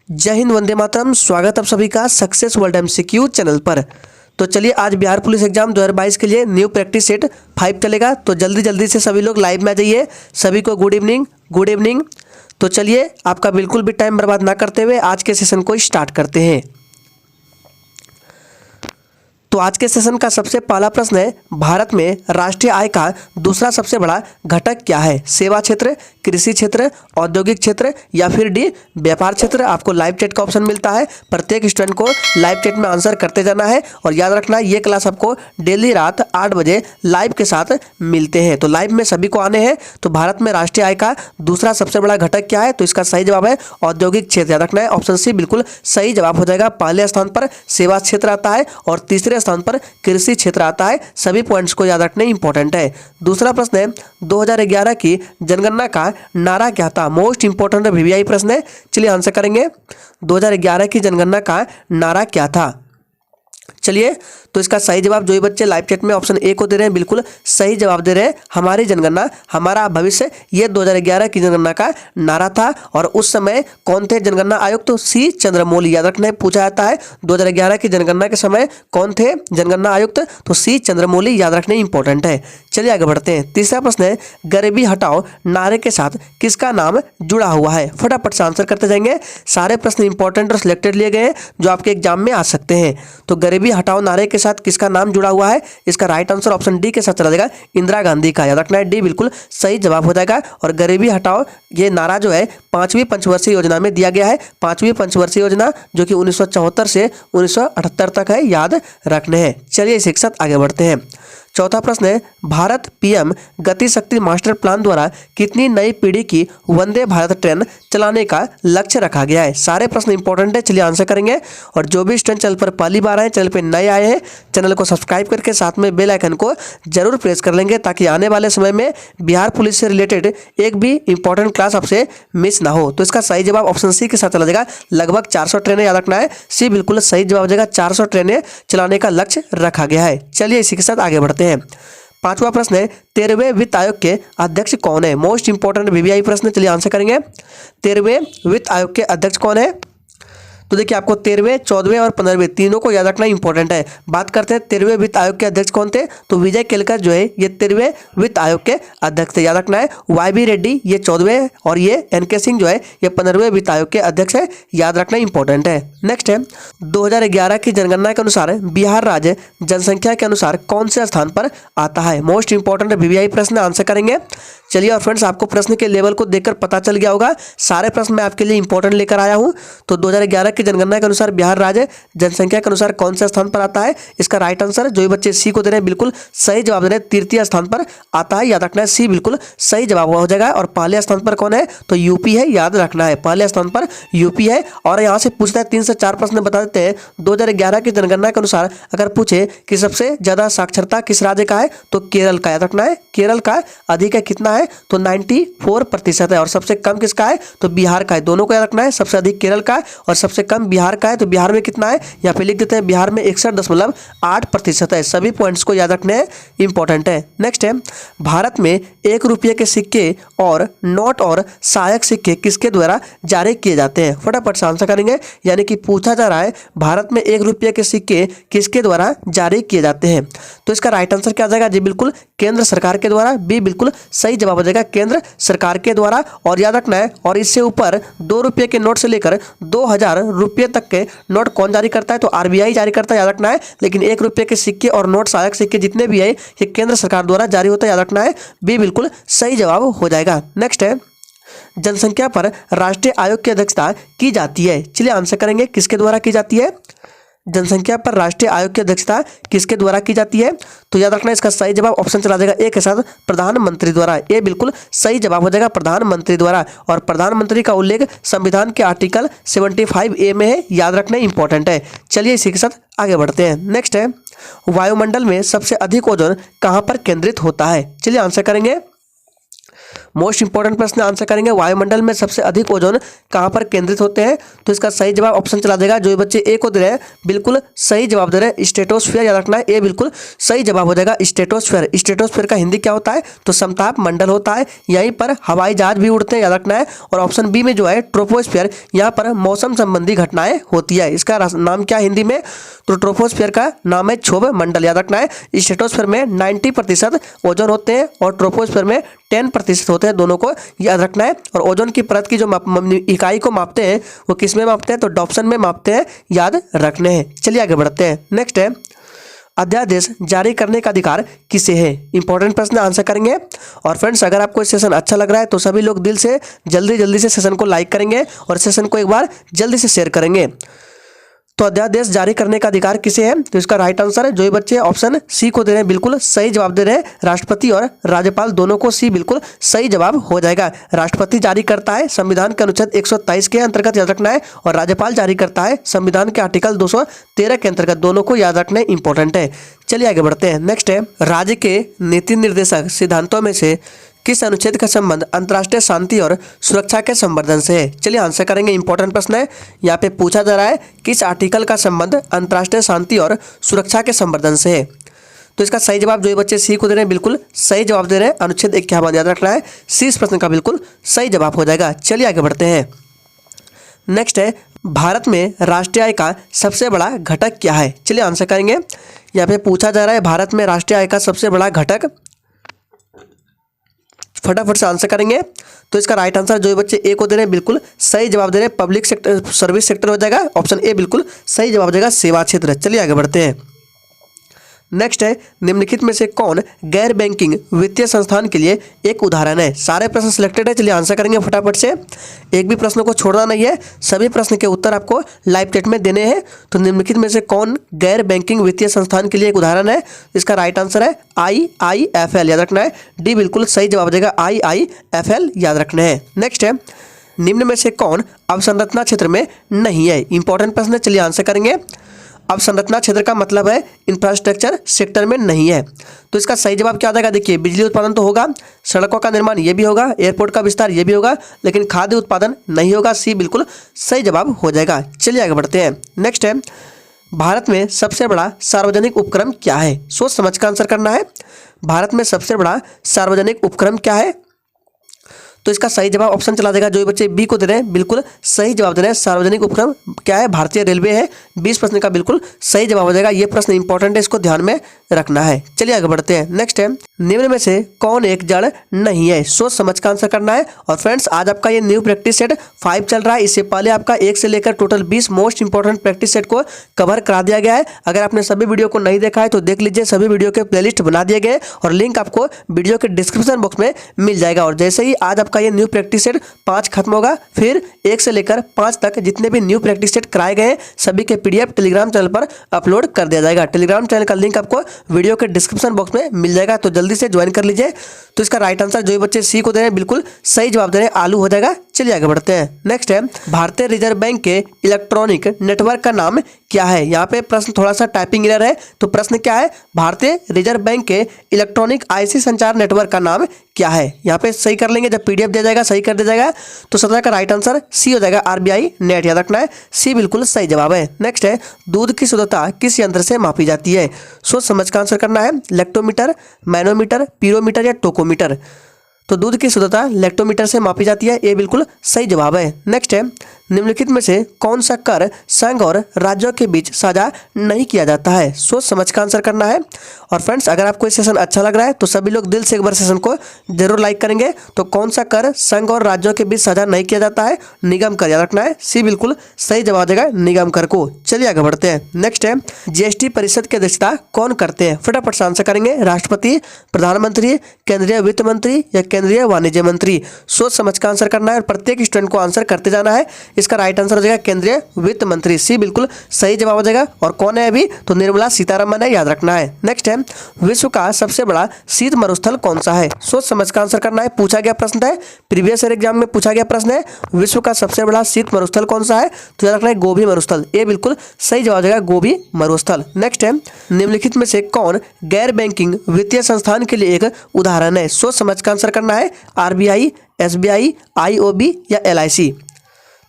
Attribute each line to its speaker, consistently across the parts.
Speaker 1: जय हिंद, वंदे मातरम। स्वागत आप सभी का सक्सेस वर्ल्ड एमसीक्यू चैनल पर। तो चलिए, आज बिहार पुलिस एग्जाम 2022 के लिए न्यू प्रैक्टिस सेट 5 चलेगा। तो जल्दी जल्दी से सभी लोग लाइव में आ जाइए। सभी को गुड इवनिंग, गुड इवनिंग। तो चलिए, आपका बिल्कुल भी टाइम बर्बाद ना करते हुए आज के सेशन को स्टार्ट करते हैं। तो आज के सेशन का सबसे पहला प्रश्न है, भारत में राष्ट्रीय आय का दूसरा सबसे बड़ा घटक क्या है? सेवा क्षेत्र, कृषि क्षेत्र, औद्योगिक क्षेत्र या फिर डी व्यापार क्षेत्र। आपको लाइव चैट का ऑप्शन मिलता है। प्रत्येक स्टूडेंट को लाइव चैट में आंसर करते जाना है और याद रखना, ये क्लास आपको डेली रात 8 बजे लाइव के साथ मिलते हैं। तो लाइव में सभी को आने हैं। तो भारत में राष्ट्रीय आय का दूसरा सबसे बड़ा घटक क्या है? तो इसका सही जवाब है औद्योगिक क्षेत्र। याद रखना है, ऑप्शन सी बिल्कुल सही जवाब हो जाएगा। पहले स्थान पर सेवा क्षेत्र आता है और तीसरे स्थान पर कृषि क्षेत्र आता है। सभी पॉइंट्स को याद रखने इंपॉर्टेंट है। दूसरा प्रश्न है, 2011 की जनगणना का नारा क्या था? मोस्ट इंपॉर्टेंट वीवीआई प्रश्न है। चलिए आंसर करेंगे। 2011 की जनगणना का नारा क्या था? चलिए, तो इसका सही जवाब जो ही बच्चे लाइव चैट में ऑप्शन ए को दे रहे हैं, बिल्कुल सही जवाब दे रहे हैं। हमारी जनगणना हमारा भविष्य, ये 2011 की जनगणना का नारा था। और उस समय कौन थे जनगणना आयुक्त? तो सी चंद्रमौली। याद रखना है, पूछा जाता है 2011 की जनगणना के समय कौन थे जनगणना आयुक्त? तो सी चंद्रमौली। याद रखने इंपॉर्टेंट है। चलिए आगे बढ़ते हैं। तीसरा प्रश्न है, गरीबी हटाओ नारे के साथ किसका नाम जुड़ा हुआ है? फटाफट से आंसर करते जाएंगे। सारे प्रश्न इंपॉर्टेंट और सिलेक्टेड लिए गए हैं जो आपके एग्जाम में आ सकते हैं। तो गरीबी हटाओ नारे के साथ किसका नाम जुड़ा हुआ है? इसका राइट आंसर ऑप्शन डी के साथ चला जाएगा, इंदिरा गांधी का। याद रखना है, डी बिल्कुल सही जवाब हो जाएगा। और गरीबी हटाओ ये नारा जो है 5वीं पंचवर्षीय योजना में दिया गया है। 5वीं पंचवर्षीय योजना जो कि 1974 से 1978 तक है, याद रखने हैं। चलिए इसी के साथ आगे बढ़ते हैं। चौथा प्रश्न है, भारत पीएम गति शक्ति मास्टर प्लान द्वारा कितनी नई पीढ़ी की वंदे भारत ट्रेन चलाने का लक्ष्य रखा गया है? सारे प्रश्न इंपॉर्टेंट है। चलिए आंसर करेंगे। और जो भी स्टूडेंट चैनल पर पहली बार आए, चैनल पर नए आए हैं, चैनल को सब्सक्राइब करके साथ में बेल आइकन को जरूर प्रेस कर लेंगे ताकि आने वाले समय में बिहार पुलिस से रिलेटेड एक भी इंपॉर्टेंट क्लास आपसे मिस ना हो। तो इसका सही जवाब ऑप्शन सी के साथ चला जाएगा। लगभग 400 ट्रेनें, याद रखना है, सी बिल्कुल सही जवाब हो जाएगा। 400 ट्रेनें चलाने का लक्ष्य रखा गया है। चलिए इसी के साथ आगे बढ़ते हैं। पांचवा प्रश्न है, 13वें वित्त आयोग के अध्यक्ष कौन है? मोस्ट इंपॉर्टेंट वीवीआई प्रश्न। चलिए आंसर करेंगे। 13वें वित्त आयोग के अध्यक्ष कौन है? तो देखिए, आपको 13वें, 14वें और 15वें तीनों को याद रखना इंपॉर्टेंट है। बात करते हैं 13वें वित्त आयोग के अध्यक्ष कौन थे? तो विजय केलकर जो है ये 13वें वित्त आयोग के अध्यक्ष थे। याद रखना है, वाई रेड्डी ये 14वें और ये एनके सिंह जो है ये 15वें वित्त आयोग के अध्यक्ष है। याद रखना इंपॉर्टेंट है। नेक्स्ट है, 2011 की जनगणना के अनुसार बिहार राज्य जनसंख्या के अनुसार कौन से स्थान पर आता है? मोस्ट इंपॉर्टेंट वीवीआई प्रश्न। आंसर करेंगे। चलिए, और फ्रेंड्स आपको प्रश्न के लेवल को देखकर पता चल गया होगा, सारे प्रश्न मैं आपके लिए इंपॉर्टेंट लेकर आया हूं। तो 2011 की जनगणना के अनुसार बिहार राज्य जनसंख्या के अनुसार कौन से स्थान पर आता है? इसका राइट आंसर जो ही बच्चे सी को दे रहे हैं, बिल्कुल सही जवाब दे रहे हैं, तृतीय स्थान पर आता है। याद रखना है, सी बिल्कुल सही जवाब हो जाएगा। और पहले स्थान पर कौन है? तो यूपी है। याद रखना है, पहले स्थान पर यूपी है। और यहाँ से पूछता है 3 से 4 प्रश्न बता देते हैं। 2011 की जनगणना के अनुसार अगर पूछे कि सबसे ज्यादा साक्षरता किस राज्य का है? तो केरल का। याद रखना है, केरल का अधिक है, कितना है? तो 94% है। और सबसे कम किसका है? तो बिहार का है। दोनों को याद रखना है, सबसे अधिक केरल का और सबसे कम बिहार का है। तो बिहार में कितना है? यहाँ पे लिख देते हैं, बिहार में 61.8% है। सभी पॉइंट्स को याद रखने इंपॉर्टेंट है। नेक्स्ट है, भारत में 1 रुपये के सिक्के और नोट और सहायक सिक्के किसके द्वारा जारी किए जाते हैं? फटाफट से आंसर करेंगे। यानी कि पूछा जा रहा है, भारत में 1 रुपये के सिक्के किसके द्वारा जारी किए जाते हैं? तो इसका राइट आंसर क्या आ जाएगा? जी बिल्कुल केंद्र सरकार के द्वारा। बी बिल्कुल सही जवाब हो जाएगा, केंद्र सरकार के द्वारा। और याद रखना है, और इससे ऊपर 2 रुपये के नोट से लेकर 2000 रुपये तक के नोट कौन जारी करता है? तो आरबीआई जारी करता है। याद रखना है, लेकिन 1 रुपये के सिक्के और नोट सहायक सिक्के जितने भी है ये केंद्र सरकार द्वारा जारी होता है। याद रखना है, बी बिल्कुल सही जवाब हो जाएगा। नेक्स्ट है, जनसंख्या पर राष्ट्रीय आयोग की अध्यक्षता की जाती है। चलिए आंसर करेंगे, किसके द्वारा की जाती है? जनसंख्या पर राष्ट्रीय आयोग की अध्यक्षता किसके द्वारा की जाती है? तो याद रखना, इसका सही जवाब ऑप्शन चला जाएगा ए के साथ, प्रधानमंत्री द्वारा। ये बिल्कुल सही जवाब हो जाएगा, प्रधानमंत्री द्वारा। और प्रधानमंत्री का उल्लेख संविधान के आर्टिकल 75A में है। याद रखना इंपॉर्टेंट है। चलिए इसी के साथ आगे बढ़ते हैं। नेक्स्ट है, वायुमंडल में सबसे अधिक ओजोन कहां पर केंद्रित होता है? चलिए आंसर करेंगे। मोस्ट इंपॉर्टेंट प्रश्न आंसर करेंगे, वायुमंडल में सबसे अधिक ओजोन कहाँ पर केंद्रित होते हैं? तो इसका सही जवाब ऑप्शन चला देगा। जो बच्चे ए को दे रहे हैं बिल्कुल सही जवाब दे रहे हैं स्ट्रेटोस्फीयर, याद रखना है ए बिल्कुल सही जवाब हो जाएगा स्ट्रेटोस्फीयर। स्ट्रेटोस्फीयर का हिंदी क्या होता है? तो समताप मंडल होता है, यहीं पर हवाई जहाज भी उड़ते हैं, याद रखना है। और ऑप्शन बी में जो है ट्रोपोस्फीयर, यहाँ पर मौसम संबंधी घटनाएं होती है। इसका नाम क्या है हिंदी में? तो ट्रोपोस्फीयर का नाम है क्षोभ मंडल, याद रखना है। स्ट्रेटोस्फीयर में 90% ओजोन होते हैं और ट्रोपोस्फीयर में 10% होते हैं, दोनों को याद रखना है। और ओजोन की परत की जो इकाई को मापते हैं वो किस में मापते हैं? तो डॉप्सन में मापते हैं, याद रखने हैं। चलिए आगे बढ़ते हैं। नेक्स्ट है अध्यादेश जारी करने का अधिकार किसे है? इंपॉर्टेंट प्रश्न आंसर करेंगे। और फ्रेंड्स अगर आपको इस सेशन अच्छा लग रहा है तो सभी लोग दिल से जल्दी से सेशन को लाइक करेंगे और सेशन को एक बार जल्दी से शेयर करेंगे। तो अध्यादेश जारी करने का अधिकार किसे है? तो इसका राइट आंसर है, जो बच्चे ऑप्शन सी को दे रहे हैं बिल्कुल सही जवाब दे रहे हैं, राष्ट्रपति और राज्यपाल दोनों को सी बिल्कुल सही जवाब हो जाएगा। राष्ट्रपति जारी करता है संविधान के अनुच्छेद 127 के अंतर्गत, याद रखना है। और राज्यपाल जारी करता है संविधान के आर्टिकल 213 के अंतर्गत, दोनों को याद रखना इंपॉर्टेंट है। चलिए आगे बढ़ते हैं। नेक्स्ट है राज्य के नीति निर्देशक सिद्धांतों में से किस अनुच्छेद का संबंध अंतर्राष्ट्रीय शांति और सुरक्षा के संवर्धन से है? चलिए आंसर करेंगे। इंपॉर्टेंट प्रश्न है, यहाँ पे पूछा जा रहा है किस आर्टिकल का संबंध अंतर्राष्ट्रीय शांति और सुरक्षा के संवर्धन से है? तो इसका सही जवाब जो बच्चे सी को दे रहे हैं बिल्कुल सही जवाब दे रहे हैं, अनुच्छेद 51, याद रखना है। सी इस प्रश्न का बिल्कुल सही जवाब हो जाएगा। चलिए आगे बढ़ते हैं। नेक्स्ट है भारत में राष्ट्रीय आय का सबसे बड़ा घटक क्या है? चलिए आंसर करेंगे। यहाँ पे पूछा जा रहा है भारत में राष्ट्रीय आय का सबसे बड़ा घटक, फटाफट से आंसर करेंगे। तो इसका राइट आंसर जो बच्चे ए को दे रहे हैं बिल्कुल सही जवाब दे रहे हैं, पब्लिक सेक्टर सर्विस सेक्टर हो जाएगा। ऑप्शन ए बिल्कुल सही जवाब देगा, सेवा क्षेत्र। चलिए आगे बढ़ते हैं। नेक्स्ट है निम्नलिखित में से कौन गैर बैंकिंग वित्तीय संस्थान के लिए एक उदाहरण है? सारे प्रश्न सिलेक्टेड है, चलिए आंसर करेंगे फटाफट से। एक भी प्रश्न को छोड़ना नहीं है, सभी प्रश्न के उत्तर आपको लाइव चैट में देने हैं। तो निम्नलिखित में से कौन गैर बैंकिंग वित्तीय संस्थान के लिए एक उदाहरण है? इसका राइट आंसर है IIFL, याद रखना है। डी बिल्कुल सही जवाब देगा, IIFL याद रखना है। नेक्स्ट है निम्न में से कौन अवसंरचना क्षेत्र में नहीं है? इंपॉर्टेंट प्रश्न है, चलिए आंसर करेंगे। अवसंरचना क्षेत्र का मतलब है इंफ्रास्ट्रक्चर सेक्टर में नहीं है। तो इसका सही जवाब क्या आ जाएगा? देखिए बिजली उत्पादन तो होगा, सड़कों का निर्माण ये भी होगा, एयरपोर्ट का विस्तार ये भी होगा, लेकिन खाद्य उत्पादन नहीं होगा। सी बिल्कुल सही जवाब हो जाएगा। चलिए आगे बढ़ते हैं। नेक्स्ट है भारत में सबसे बड़ा सार्वजनिक उपक्रम क्या है? सोच समझ कर आंसर करना है। भारत में सबसे बड़ा सार्वजनिक उपक्रम क्या है? तो इसका सही जवाब ऑप्शन चला देगा। जो बच्चे बी को दे रहे हैं बिल्कुल सही जवाब दे रहे हैं, सार्वजनिक उपक्रम क्या है? भारतीय रेलवे है। 20 प्रश्न का बिल्कुल सही जवाब हो जाएगा। ये प्रश्न इंपॉर्टेंट है, इसको ध्यान में रखना है। चलिए आगे बढ़ते हैं। नेक्स्ट है निम्न में से कौन एक जड़ नहीं है? सोच समझ का आंसर करना है। और फ्रेंड्स आज आपका ये न्यू प्रैक्टिस सेट 5 चल रहा है। इससे पहले आपका 1 से लेकर total 20 most important practice set को कवर करा दिया गया है। अगर आपने सभी वीडियो को नहीं देखा है तो देख लीजिए, सभी वीडियो के प्लेलिस्ट बना दिए गए और लिंक आपको वीडियो के डिस्क्रिप्शन बॉक्स में मिल जाएगा। और जैसे ही आज आपका ये न्यू प्रैक्टिस सेट 5 खत्म होगा, फिर 1 से लेकर 5 तक जितने भी न्यू प्रैक्टिस सेट कराए गए सभी के PDF टेलीग्राम चैनल पर अपलोड कर दिया जाएगा। टेलीग्राम चैनल का लिंक आपको वीडियो के डिस्क्रिप्शन बॉक्स में मिल जाएगा, तो जल्दी से ज्वाइन कर लीजिए। तो इसका राइट आंसर जो बच्चे सी को दे रहे हैं बिल्कुल सही जवाब दे रहे हैं, आलू हो जाएगा। चलिए आगे बढ़ते हैं। नेक्स्ट है भारतीय रिजर्व बैंक के इलेक्ट्रॉनिक नेटवर्क का नाम क्या है? यहाँ पे प्रश्न थोड़ा सा टाइपिंग एरर है। तो प्रश्न क्या है? भारतीय रिजर्व बैंक के इलेक्ट्रॉनिक IC संचार नेटवर्क का नाम क्या है? यहाँ पे सही कर लेंगे, जब PDF दिया जाएगा सही कर दिया जाएगा। तो 17 का राइट आंसर सी हो जाएगा, RBI नेट, याद रखना है। सी बिल्कुल सही जवाब है। नेक्स्ट है दूध की शुद्धता किस यंत्र से मापी जाती है? सोच समझ का आंसर करना है। लेक्टोमीटर, मैनोमीटर, पीरोमीटर या टोकोमीटर? तो दूध की शुद्धता लेक्टोमीटर से मापी जाती है, ये बिल्कुल सही जवाब है। नेक्स्ट है निम्नलिखित में से कौन सा कर संघ और राज्यों के बीच साझा नहीं किया जाता है? सोच समझ का आंसर करना है। और फ्रेंड्स अगर आपको ये सेशन अच्छा लग रहा है तो सभी लोग दिल से एक बार सेशन को जरूर लाइक करेंगे। तो कौन सा कर संघ और राज्यों के बीच साझा नहीं किया जाता है? निगम कर, याद रखना है। सी बिल्कुल सही जवाब देगा, निगम कर को। चलिए आगे बढ़ते हैं। नेक्स्ट है GST परिषद की अध्यक्षता कौन करते हैं? फटाफट से आंसर करेंगे। राष्ट्रपति, प्रधानमंत्री, केंद्रीय वित्त मंत्री या केंद्रीय वाणिज्य मंत्री? सोच समझ का आंसर करना है और प्रत्येक स्टूडेंट को आंसर करते जाना है। इसका राइट आंसर हो जाएगा केंद्रीय वित्त मंत्री, सी बिल्कुल सही जवाब हो जाएगा। और कौन है अभी, तो निर्मला सीतारमन है, याद रखना है। नेक्स्ट है, विश्व का सबसे बड़ा शीत मरुस्थल कौन सा है? सोच समझ कर आंसर करना है, पूछा गया प्रश्न है, प्रीवियस ईयर एग्जाम में पूछा गया प्रश्न है, विश्व का सबसे बड़ा शीत मरुस्थल कौन सा है? तो याद रखना है गोबी मरुस्थल, ये बिल्कुल सही जवाब हो जाएगा गोबी मरुस्थल। नेक्स्ट है, निम्नलिखित में से कौन गैर बैंकिंग वित्तीय संस्थान के लिए एक उदाहरण है? सोच समझ कर आंसर करना है, आरबीआई, एसबीआई, आईओबी या एलआईसी।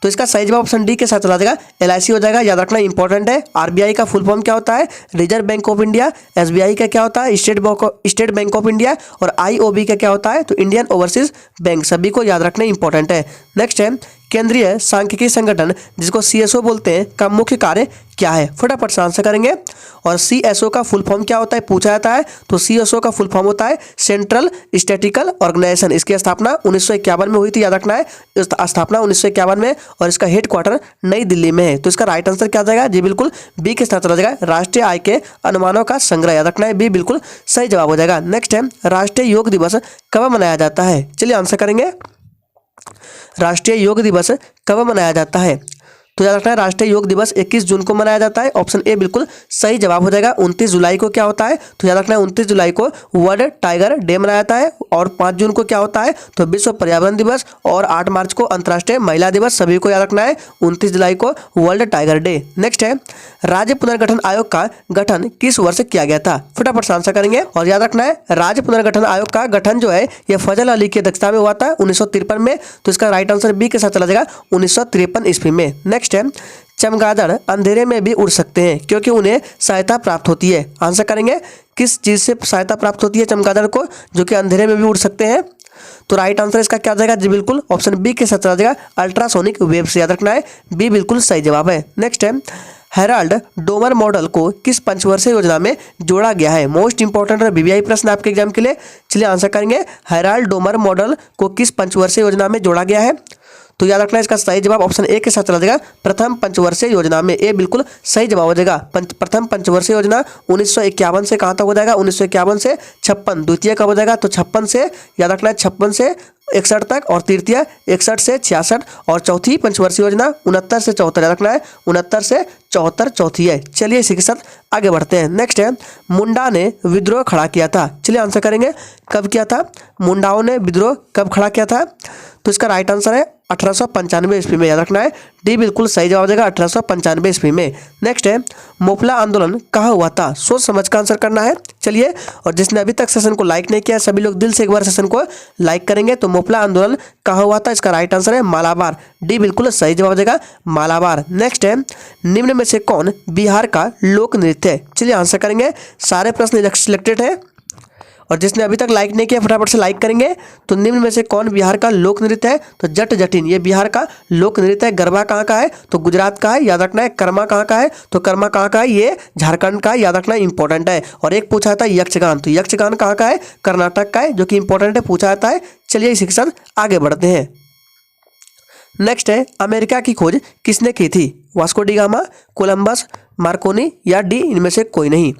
Speaker 1: तो इसका सही जवाब ऑप्शन डी के साथ चला जाएगा, एलआईसी हो जाएगा, याद रखना इंपॉर्टेंट है। आरबीआई का फुल फॉर्म क्या होता है? Reserve bank of India. SBI का क्या होता है? State bank of India. और आईओबी का क्या होता है? तो इंडियन ओवरसीज बैंक, सभी को याद रखना इंपॉर्टेंट है। नेक्स्ट है, केंद्रीय सांख्यिकी संगठन जिसको सीएसओ बोलते हैं का मुख्य कार्य क्या है? फटाफट से आंसर करेंगे। और सीएसओ का फुल फॉर्म क्या होता है पूछा जाता है, तो सीएसओ का फुल फॉर्म होता है सेंट्रल स्टैटिस्टिकल ऑर्गेनाइजेशन। इसकी स्थापना 1951 में हुई थी, याद रखना है, स्थापना 1951 में, और इसका हेडक्वार्टर नई दिल्ली में है। तो इसका राइट आंसर क्या आ जाएगा? जी बिल्कुल बी के साथ चला जाएगा, राष्ट्रीय आय के अनुमानों का संग्रह, याद रखना है, बी बिल्कुल सही जवाब हो जाएगा। नेक्स्ट है, राष्ट्रीय योग दिवस कब मनाया जाता है? चलिए आंसर करेंगे, राष्ट्रीय योग दिवस कब मनाया जाता है? तो याद रखना है राष्ट्रीय योग दिवस 21 जून को मनाया जाता है, ऑप्शन ए बिल्कुल सही जवाब हो जाएगा। 29 जुलाई को क्या होता है? तो याद रखना है 29 जुलाई को वर्ल्ड टाइगर डे मनाया जाता है। और 5 जून को क्या होता है? तो विश्व पर्यावरण दिवस। और 8 मार्च को अंतर्राष्ट्रीय महिला दिवस, सभी को याद रखना है। 29 जुलाई को वर्ल्ड टाइगर डे। नेक्स्ट है, राज्य पुनर्गठन आयोग का गठन किस वर्ष किया गया था? फटाफट से आंसर करेंगे। और याद रखना है राज्य पुनर्गठन आयोग का गठन जो है यह फजल अली की अध्यक्षता में हुआ था 1953 में। तो इसका राइट आंसर बी के साथ चला जाएगा, 1953 ईस्वी में। नेक्स्ट है, चमगादड़ अंधेरे में भी उड़ सकते हैं क्योंकि उन्हें सहायता प्राप्त होती है। आंसर करेंगे, किस चीज़ से सहायता प्राप्त होती है चमगादड़ को जो कि अंधेरे में भी उड़ सकते हैं? तो राइट आंसर इसका क्या जाएगा? जी बिल्कुल ऑप्शन बी के साथ चला जाएगा, अल्ट्रासोनिक वेव से, याद रखना है, बी बिल्कुल सही जवाब है। नेक्स्ट है, हेराल्ड डोमर मॉडल को किस पंचवर्षीय योजना में जोड़ा गया है? मोस्ट इंपॉर्टेंट है बीबीआई प्रश्न आपके एग्जाम के लिए। चलिए आंसर करेंगे, हेराल्ड डोमर मॉडल को किस पंचवर्षीय योजना में जोड़ा गया है? तो याद रखना इसका सही जवाब ऑप्शन ए के साथ चला जाएगा, प्रथम पंचवर्षीय योजना में, ए बिल्कुल सही जवाब हो जाएगा। प्रथम पंचवर्षीय योजना 1951 से कहाँ तक हो जाएगा? 1951 से 56। द्वितीय कब हो जाएगा? तो 56 से, याद रखना है 56 से 61 तक, और तृतीय 61 से 66, और चौथी पंचवर्षीय योजना 69 से 74, याद रखना है 69 से 74 चौथी है। चलिए इसी के साथ आगे बढ़ते हैं। नेक्स्ट है, मुंडा ने विद्रोह खड़ा किया था। चलिए आंसर करेंगे, कब किया था मुंडाओं ने विद्रोह, कब खड़ा किया था? तो इसका राइट आंसर है 1895 ईस्वी में, याद रखना है, डी बिल्कुल सही जवाब हो जाएगा, 1895 ईस्वी में। नेक्स्ट है, मोपला आंदोलन कहाँ हुआ था? सोच समझ कर आंसर करना है। चलिए, और जिसने अभी तक सेशन को लाइक नहीं किया सभी लोग दिल से एक बार सेशन को लाइक करेंगे। तो मोपला आंदोलन कहाँ हुआ था? इसका राइट आंसर है मालाबार, डी बिल्कुल सही जवाब हो जाएगा, मालाबार। नेक्स्ट है, निम्न में से कौन बिहार का लोक नृत्य है? चलिए आंसर करेंगे, सारे प्रश्न सिलेक्टेड है, और जिसने अभी तक लाइक नहीं किया फटाफट से लाइक करेंगे। तो निम्न में से कौन बिहार का लोक नृत्य है? तो जट जटिन, ये बिहार का लोक नृत्य है। गरबा कहाँ का है? तो गुजरात का है, याद रखना है। कर्मा कहाँ का है? तो कर्मा कहाँ का है? ये झारखंड का है, याद रखना इंपॉर्टेंट है। और एक पूछा था यक्षगान, तो यक्षगान कहाँ का है? कर्नाटक का है, जो कि इंपॉर्टेंट है, पूछा जाता है। चलिए इसी के साथ आगे बढ़ते हैं। नेक्स्ट है, अमेरिका की खोज किसने की थी? Vasco D gamma, Columbus, Markovnikov या डी इनमें से कोई नहीं?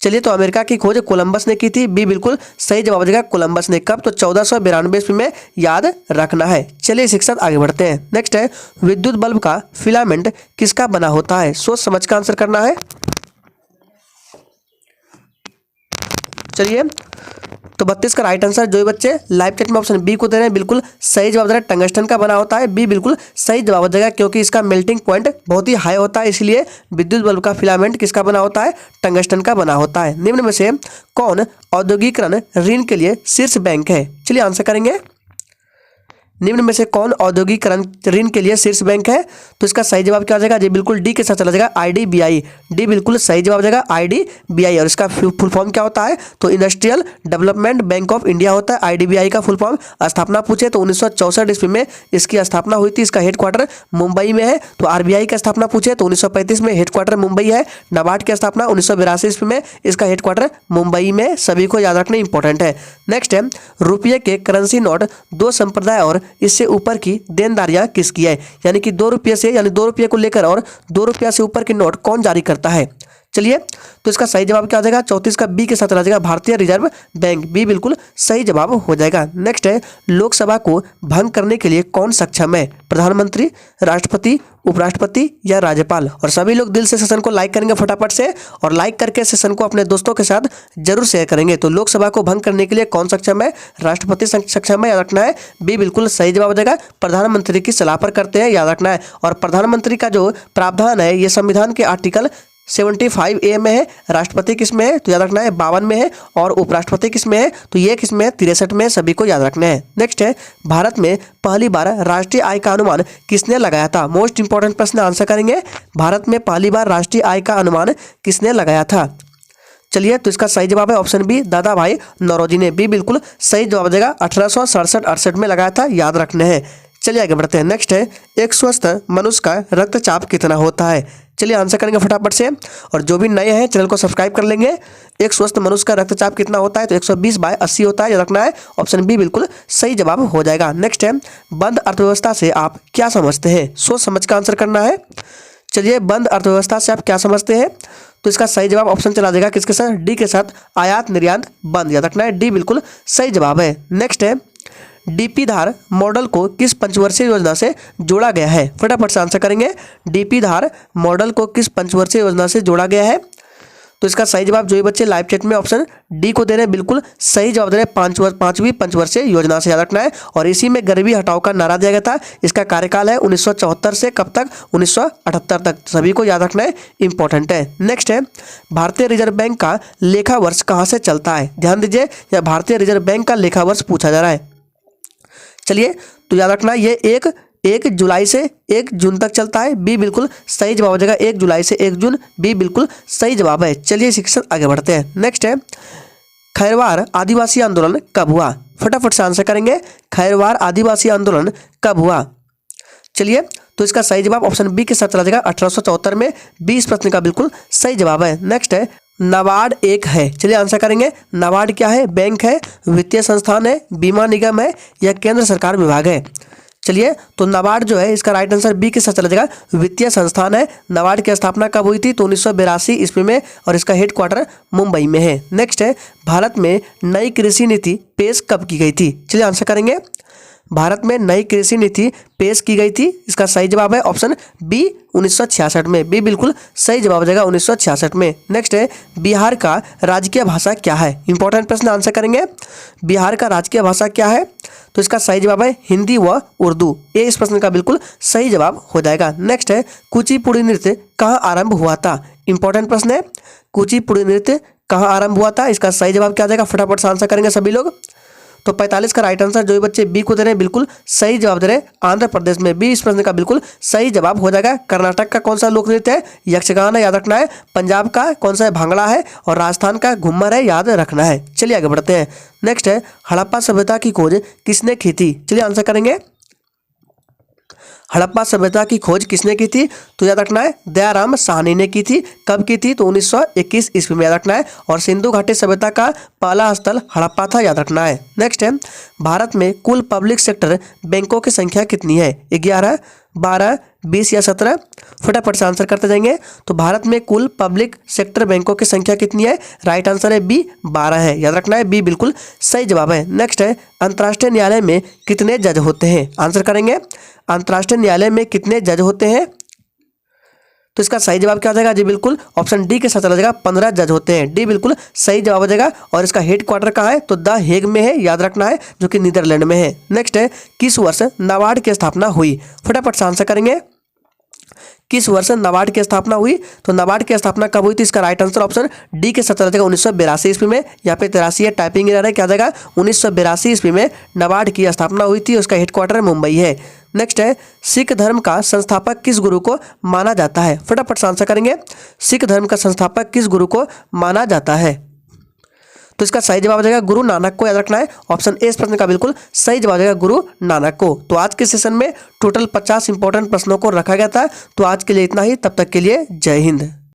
Speaker 1: चलिए, तो अमेरिका की खोज कोलंबस ने की थी, बी बिल्कुल सही जवाब हो जाएगा, कोलंबस ने। कब? तो 1492 ईस्वी में, याद रखना है। चलिए इसी के साथ आगे बढ़ते हैं। नेक्स्ट है, विद्युत बल्ब का फिलामेंट किसका बना होता है? सोच समझ कर आंसर करना है। चलिए, तो 32 का राइट आंसर, जो बच्चे लाइव चैट में ऑप्शन बी को दे रहे हैं बिल्कुल सही जवाब दे रहे हैं, टंगस्टन का बना होता है, बी बिल्कुल सही जवाब हो जाएगा, क्योंकि इसका मेल्टिंग पॉइंट बहुत ही हाई होता है, इसलिए विद्युत बल्ब का फिलामेंट किसका बना होता है? टंगस्टन का बना होता है। निम्न में से कौन औद्योगिकरण ऋण के लिए शीर्ष बैंक है? चलिए आंसर करेंगे, निम्न में से कौन औद्योगिकरण ऋण के लिए शीर्ष बैंक है? तो इसका सही जवाब क्या हो जाएगा? जी बिल्कुल डी के साथ चला जाएगा, आईडीबीआई, डी बिल्कुल सही जवाब हो जाएगा, आईडीबीआई। और इसका फुल फॉर्म क्या होता है? तो industrial development bank of India होता है, आईडीबीआई का फुल फॉर्म। स्थापना पूछे तो 1964 ईस्वी में इसकी स्थापना हुई थी, इसका हेडक्वार्टर मुंबई में है। तो आरबीआई की स्थापना पूछे तो 1935 में, हेडक्वार्टर मुंबई है। नाबार्ड की स्थापना 1982 ईस्वी में, इसका हेडक्वार्टर मुंबई में, सभी को याद रखना इंपॉर्टेंट है। नेक्स्ट है, रुपये के करेंसी नोट दो संप्रदाय और इससे ऊपर की देनदारियां किसकी है? यानी कि 2 रुपये से, यानी 2 रुपये को लेकर और 2 रुपया से ऊपर के नोट कौन जारी करता है? चलिए, तो इसका सही जवाब क्या हो जाएगा? 34 का बी के साथ आ जाएगा भारतीय रिजर्व बैंक। बी बिल्कुल सही जवाब हो जाएगा। नेक्स्ट है, लोकसभा को भंग करने के लिए कौन सक्षम है? प्रधानमंत्री, राष्ट्रपति, उपराष्ट्रपति या राज्यपाल? और सभी लोग दिल से सेशन को लाइक करेंगे फटाफट से, और लाइक करके सेशन को अपने दोस्तों के साथ जरूर शेयर करेंगे। तो लोकसभा को भंग करने के लिए कौन सक्षम है? राष्ट्रपति सक्षम है, याद रखना है। बी बिल्कुल सही जवाब हो जाएगा। प्रधानमंत्री की सलाह पर करते हैं, याद रखना है। और प्रधानमंत्री का जो प्रावधान है ये संविधान के आर्टिकल 75A में है। राष्ट्रपति किस में है? तो याद रखना है 52 में है। और उपराष्ट्रपति किस में है? तो ये किस में है? 63 में। सभी को याद रखना है। नेक्स्ट है, भारत में पहली बार राष्ट्रीय आय का अनुमान किसने लगाया था? मोस्ट इंपॉर्टेंट प्रश्न, आंसर करेंगे। भारत में पहली बार राष्ट्रीय आय का अनुमान किसने लगाया था? चलिए, तो इसका सही जवाब है ऑप्शन बी, दादा भाई नौरोजी ने। बी बिल्कुल सही जवाब देगा। 1867-68 में लगाया था, याद रखने हैं। चलिए आगे बढ़ते हैं। नेक्स्ट है, एक स्वस्थ मनुष्य का रक्तचाप कितना होता है? चलिए आंसर करेंगे फटाफट से, और जो भी नए हैं चैनल को सब्सक्राइब कर लेंगे। एक स्वस्थ मनुष्य का रक्तचाप कितना होता है? तो 120/80 होता है, याद रखना है। ऑप्शन बी बिल्कुल सही जवाब हो जाएगा। नेक्स्ट है, बंद अर्थव्यवस्था से आप क्या समझते हैं? सोच समझ कर आंसर करना है। चलिए, बंद अर्थव्यवस्था से आप क्या समझते हैं? तो इसका सही जवाब ऑप्शन चला देगा किसके साथ? डी के साथ, आयात निर्यात बंद, याद रखना है। डी बिल्कुल सही जवाब है। नेक्स्ट है, डीपी धार मॉडल को किस पंचवर्षीय योजना से जोड़ा गया है? फटाफट से आंसर करेंगे। डीपी धार मॉडल को किस पंचवर्षीय योजना से जोड़ा गया है? तो इसका सही जवाब जो भी बच्चे लाइव चैट में ऑप्शन डी को दे रहे हैं बिल्कुल सही जवाब दे रहे हैं, पांचवी पंचवर्षीय योजना से, याद रखना है। और इसी में गरीबी हटाओ का नारा दिया गया था। इसका कार्यकाल है 1974 से कब तक? 1978 तक। सभी को याद रखना है, इंपॉर्टेंट है। नेक्स्ट है, भारतीय रिजर्व बैंक का लेखा वर्ष कहाँ से चलता है? ध्यान दीजिए, यह भारतीय रिजर्व बैंक का लेखा वर्ष पूछा जा रहा है। चलिए, तो याद रखना ये 1 जुलाई से 1 जून तक चलता है। बी बिल्कुल सही जवाब हो जाएगा। 1 जुलाई से 1 जून, बी बिल्कुल सही जवाब है। चलिए शिक्षण आगे बढ़ते हैं। नेक्स्ट है, खैरवार आदिवासी आंदोलन कब हुआ? फटाफट से आंसर करेंगे। खैरवार आदिवासी आंदोलन कब हुआ? चलिए, तो इसका सही जवाब ऑप्शन बी के साथ चला जाएगा 1874 में। बी इस प्रश्न का बिल्कुल सही जवाब है। नेक्स्ट है, नाबार्ड एक है। चलिए आंसर करेंगे। नाबार्ड क्या है? बैंक है, वित्तीय संस्थान है, बीमा निगम है या केंद्र सरकार विभाग है? चलिए, तो नाबार्ड जो है इसका राइट आंसर बी के साथ चला जाएगा, वित्तीय संस्थान है। नाबार्ड की स्थापना कब हुई थी? तो 1982 ईस्वी में, और इसका हेडक्वार्टर मुंबई में है। नेक्स्ट है, भारत में नई कृषि नीति पेश कब की गई थी? चलिए आंसर करेंगे। भारत में नई कृषि नीति पेश की गई थी, इसका सही जवाब है ऑप्शन बी 1966 में। बी बिल्कुल सही जवाब हो जाएगा 1966 में। नेक्स्ट है, बिहार का राजकीय भाषा क्या है? इंपॉर्टेंट प्रश्न, आंसर करेंगे। बिहार का राजकीय भाषा क्या है? तो इसका सही जवाब है हिंदी व उर्दू। ये इस प्रश्न का बिल्कुल सही जवाब हो जाएगा। नेक्स्ट है, कुचिपुड़ी नृत्य कहाँ आरंभ हुआ था? इंपॉर्टेंट प्रश्न है, कुचिपुड़ी नृत्य कहाँ आरंभ हुआ था? इसका सही जवाब क्या आ जाएगा? फटाफट से आंसर करेंगे सभी लोग। तो 45 का राइट आंसर जो भी बच्चे बी को दे रहे हैं बिल्कुल सही जवाब दे रहे हैं, आंध्र प्रदेश में। बी इस प्रश्न का बिल्कुल सही जवाब हो जाएगा। कर्नाटक का कौन सा लोक नृत्य है? यक्षगान है, याद रखना है। पंजाब का कौन सा है? भांगड़ा है। और राजस्थान का घूमर है, याद रखना है। चलिए आगे बढ़ते हैं। नेक्स्ट है, हड़प्पा सभ्यता की खोज किसने की थी? चलिए आंसर करेंगे। हड़प्पा सभ्यता की खोज किसने की थी? तो याद रखना है दयाराम साहनी ने की थी। कब की थी? तो 1921 ईस्वी में, याद रखना है। और सिंधु घाटी सभ्यता का पहला स्थल हड़प्पा था, याद रखना है। नेक्स्ट है, भारत में कुल पब्लिक सेक्टर बैंकों की संख्या कितनी है? 11, 12, 20 या 17? फटाफट से आंसर करते जाएंगे। तो भारत में कुल पब्लिक सेक्टर बैंकों की संख्या कितनी है? राइट आंसर है बी 12 है, याद रखना है। बी बिल्कुल सही जवाब है। नेक्स्ट है, अंतर्राष्ट्रीय न्यायालय में कितने जज होते हैं? आंसर करेंगे। अंतर्राष्ट्रीय न्यायालय में कितने जज होते हैं? तो इसका सही जवाब क्या हो जाएगा? जी बिल्कुल ऑप्शन डी के साथ चला जाएगा, 15 जज होते हैं। डी बिल्कुल सही जवाब हो जाएगा। और इसका हेडक्वार्टर कहाँ है? तो द हेग में है, याद रखना है, जो कि नीदरलैंड में है। नेक्स्ट है, किस वर्ष नाबार्ड की स्थापना हुई? फटाफट से आंसर करेंगे। किस वर्ष नाबार्ड की स्थापना हुई? तो नाबार्ड की स्थापना कब हुई थी? इसका राइट आंसर ऑप्शन डी के साथ चला जाएगा 1982 ईस्वी में। यहाँ पे 83 है, टाइपिंग एरर है, क्या जाएगा? 1982 ईस्वी में नाबार्ड की स्थापना हुई थी। उसका हेडक्वार्टर मुंबई है। नेक्स्ट है, सिख धर्म का संस्थापक किस गुरु को माना जाता है? फटाफट से आंसर करेंगे। सिख धर्म का संस्थापक किस गुरु को माना जाता है? तो इसका सही जवाब हो जाएगा गुरु नानक को, याद रखना है। ऑप्शन ए इस प्रश्न का बिल्कुल सही जवाब हो जाएगा, गुरु नानक को। तो आज के सेशन में टोटल 50 इंपॉर्टेंट प्रश्नों को रखा गया था। तो आज के लिए इतना ही, तब तक के लिए जय हिंद।